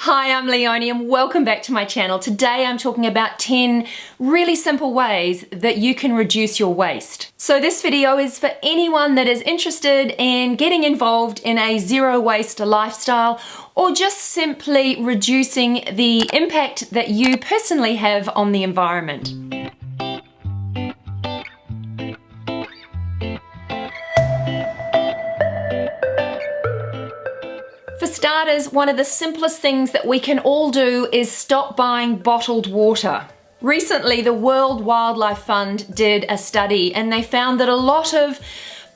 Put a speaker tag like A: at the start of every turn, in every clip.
A: Hi, I'm Leonie and welcome back to my channel. Today I'm talking about 10 really simple ways that you can reduce your waste. So this video is for anyone that is interested in getting involved in a zero waste lifestyle or just simply reducing the impact that you personally have on the environment. For starters, one of the simplest things that we can all do is stop buying bottled water. Recently, the World Wildlife Fund did a study and they found that a lot of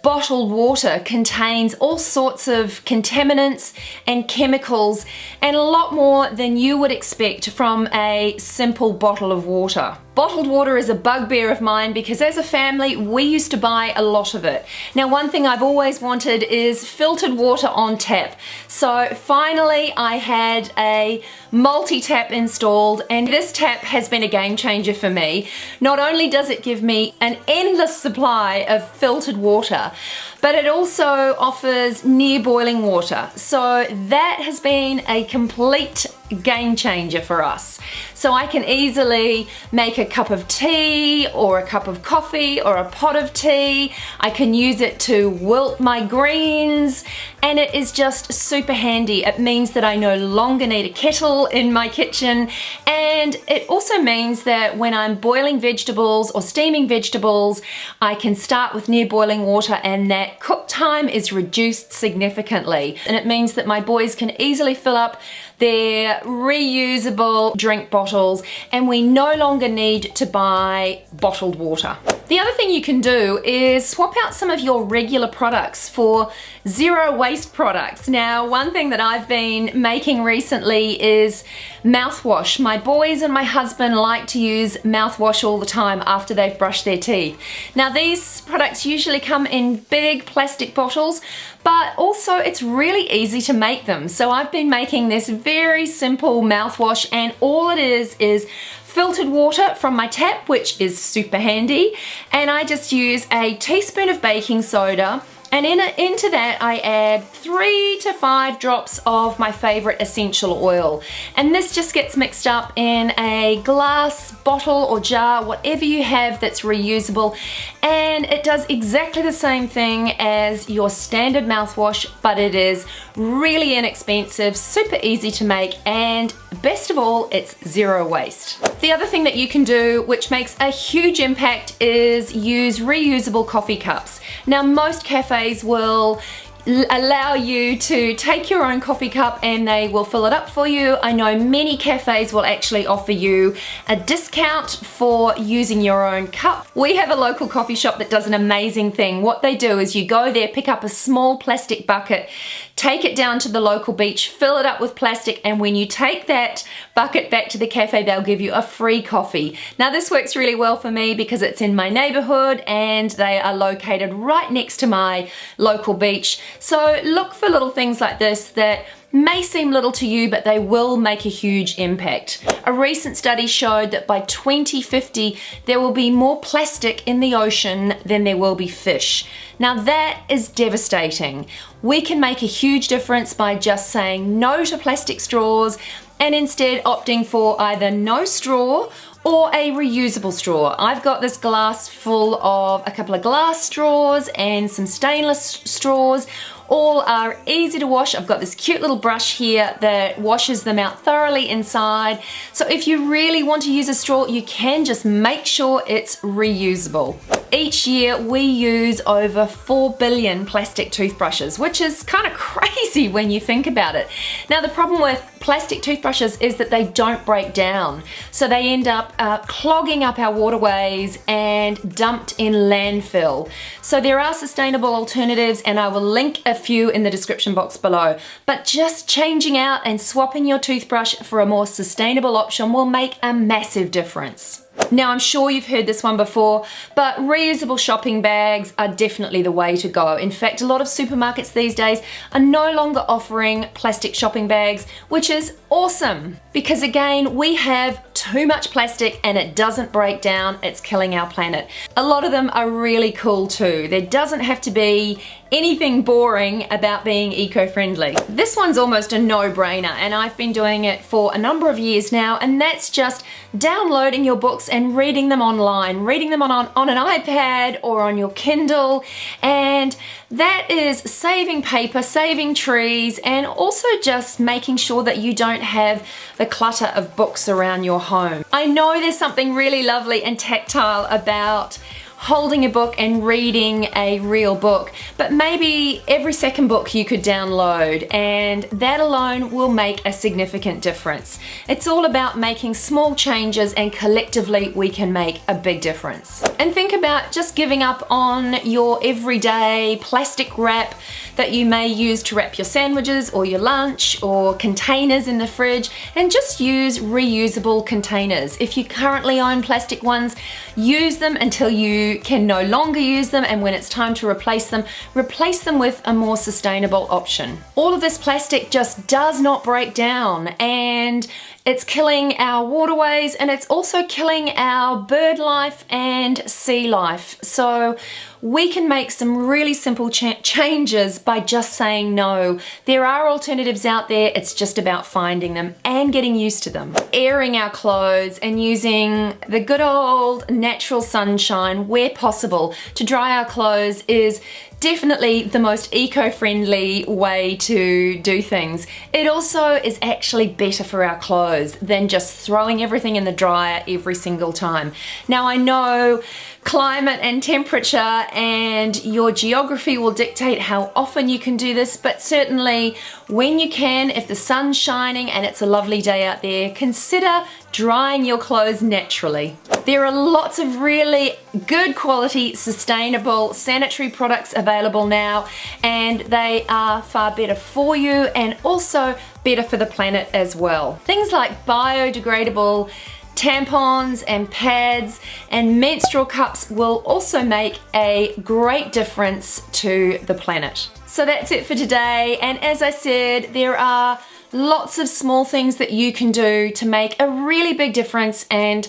A: bottled water contains all sorts of contaminants and chemicals and a lot more than you would expect from a simple bottle of water. Bottled water is a bugbear of mine because as a family we used to buy a lot of it. Now one thing I've always wanted is filtered water on tap. So finally I had a multi-tap installed and this tap has been a game changer for me. Not only does it give me an endless supply of filtered water, but it also offers near boiling water. So that has been a complete game changer for us. So I can easily make a cup of tea or a cup of coffee or a pot of tea. I can use it to wilt my greens and it is just super handy. It means that I no longer need a kettle in my kitchen, and it also means that when I'm boiling vegetables or steaming vegetables, I can start with near boiling water and that cook time is reduced significantly. And it means that my boys can easily fill up their reusable drink bottles and we no longer need to buy bottled water. The other thing you can do is swap out some of your regular products for zero waste products. Now, one thing that I've been making recently is mouthwash. My boys and my husband like to use mouthwash all the time after they've brushed their teeth. Now, these products usually come in big plastic bottles, but also it's really easy to make them. So I've been making this very simple mouthwash and all it is filtered water from my tap, which is super handy, and I just use a teaspoon of baking soda, and into that I add 3 to 5 drops of my favorite essential oil, and this just gets mixed up in a glass bottle or jar, whatever you have that's reusable, and it does exactly the same thing as your standard mouthwash, but it is really inexpensive, super easy to make, and best of all, it's zero waste. The other thing that you can do, which makes a huge impact, is use reusable coffee cups. Now, most cafes will allow you to take your own coffee cup and they will fill it up for you. I know many cafes will actually offer you a discount for using your own cup. We have a local coffee shop that does an amazing thing. What they do is you go there, pick up a small plastic bucket, take it down to the local beach, fill it up with plastic, and when you take that bucket back to the cafe, they'll give you a free coffee. Now this works really well for me because it's in my neighborhood and they are located right next to my local beach. So look for little things like this that may seem little to you, but they will make a huge impact. A recent study showed that by 2050, there will be more plastic in the ocean than there will be fish. Now that is devastating. We can make a huge difference by just saying no to plastic straws and instead opting for either no straw or a reusable straw. I've got this glass full of a couple of glass straws and some stainless straws. All are easy to wash. I've got this cute little brush here that washes them out thoroughly inside. So if you really want to use a straw, you can just make sure it's reusable. Each year we use over 4 billion plastic toothbrushes, which is kind of crazy when you think about it. Now the problem with plastic toothbrushes is that they don't break down. So they end up clogging up our waterways and dumped in landfill. So there are sustainable alternatives and I will link a few in the description box below. But just changing out and swapping your toothbrush for a more sustainable option will make a massive difference. Now, I'm sure you've heard this one before, but reusable shopping bags are definitely the way to go. In fact, a lot of supermarkets these days are no longer offering plastic shopping bags, which is awesome because again, we have too much plastic and it doesn't break down, it's killing our planet. A lot of them are really cool too. There doesn't have to be anything boring about being eco-friendly. This one's almost a no-brainer, and I've been doing it for a number of years now, and that's just downloading your books and reading them online, reading them on an iPad or on your Kindle, and that is saving paper, saving trees, and also just making sure that you don't have the clutter of books around your home. I know there's something really lovely and tactile about holding a book and reading a real book, but maybe every second book you could download, and that alone will make a significant difference. It's all about making small changes, and collectively we can make a big difference. And think about just giving up on your everyday plastic wrap that you may use to wrap your sandwiches or your lunch or containers in the fridge, and just use reusable containers. If you currently own plastic ones, use them until you can no longer use them, and when it's time to replace them with a more sustainable option. All of this plastic just does not break down, and it's killing our waterways, and it's also killing our bird life and sea life. So we can make some really simple changes by just saying no. There are alternatives out there, it's just about finding them and getting used to them. Airing our clothes and using the good old natural sunshine where possible to dry our clothes is definitely the most eco-friendly way to do things. It also is actually better for our clothes than just throwing everything in the dryer every single time. Now I know climate and temperature and your geography will dictate how often you can do this, but certainly when you can, if the sun's shining and it's a lovely day out there, consider drying your clothes naturally. There are lots of really good quality, sustainable sanitary products available now, and they are far better for you and also better for the planet as well. Things like biodegradable tampons and pads and menstrual cups will also make a great difference to the planet. So that's it for today, and as I said, there are lots of small things that you can do to make a really big difference and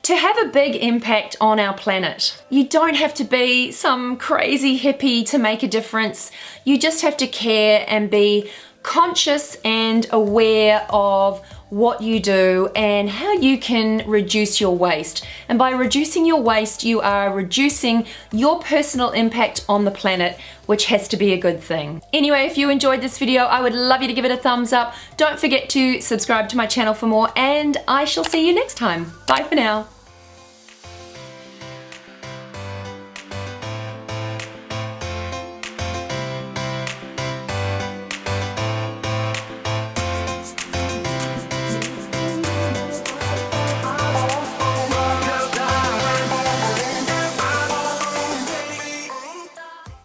A: to have a big impact on our planet. You don't have to be some crazy hippie to make a difference. You just have to care and be conscious and aware of what you do and how you can reduce your waste. And by reducing your waste, you are reducing your personal impact on the planet, which has to be a good thing. Anyway, if you enjoyed this video, I would love you to give it a thumbs up. Don't forget to subscribe to my channel for more, and I shall see you next time. Bye for now.